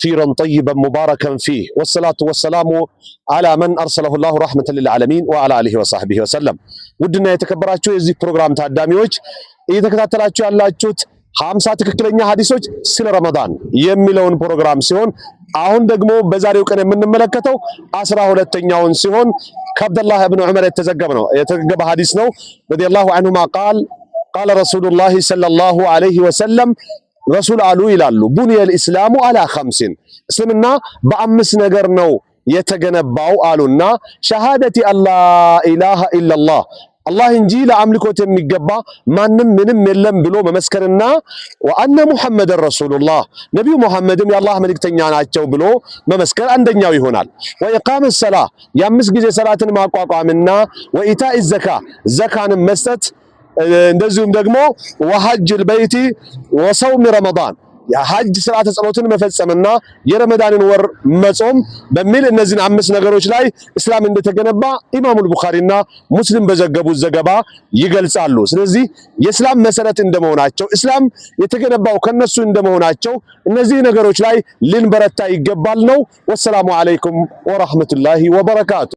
كثيرا طيبا مباركا فيه والصلاة والسلام على من أرسله الله رحمة للعالمين وعلى آله وصحبه وسلم. ودنا يتكبراتشو يزي بروغرام تقداميوش إذا كتاتلاتشو ያላችሁት 50 ትክክለኛ ሐዲሶች ስለ ረመዳን የሚለውን ፕሮግራም ሲሆን አሁን ደግሞ በዛሬው ቀን የምንመለከተው 12ኛውን ሲሆን ከአብዱላህ ኢብኑ ዑመር የተዘገበ ሐዲስ ነው። ረዲየላሁ ዐንሁማ ቃል ረሱሉላህ ሰለላሁ ዐለይሂ ወሰለም ረሱል አሉ ይላሉ ቡኒየል ኢስላሙ አላ ኸምሲን እስልምና በአምስት ነገር ነው የተገነባው አሉና ሸሃደቲ አላ ኢላሃ ኢላላህ አላህ እንጂ ለአምልኮት የሚገባ ማንም ምንም የለም ብሎ መመስከርና ወአነ ሙሐመድን ረሱሉላህ ነብዩ ሙሐመድም የአላህ መልእክተኛ ናቸው ብሎ መመስከር አንደኛው ይሆናል። ወኢቃመ ሰላህ የአምስት ጊዜ ሰላትን ማቋቋምና ወኢታኢ ዘካ ዘካን መስጠት እንደዚሁም ደግሞ ወሐጅል በይቲ ወሰውም ረመዳን የሐጅ ስርዓተ ጸሎትን መፈጸምና የረመዳንን ወር መጾም በሚል እነዚህን አምስት ነገሮች ላይ እስላም እንደተገነባ ኢማሙል ቡኻሪና ሙስሊም በዘገቡት ዘገባ ይገልጻሉ። ስለዚህ የእስላም መሰረት እንደመሆናቸው እስላም የተገነባው ከነሱ እንደመሆናቸው እነዚህ ነገሮች ላይ ልንበረታ ይገባል ነው። ወሰላሙ አለይኩም ወራህመቱላሂ ወበረካቱ።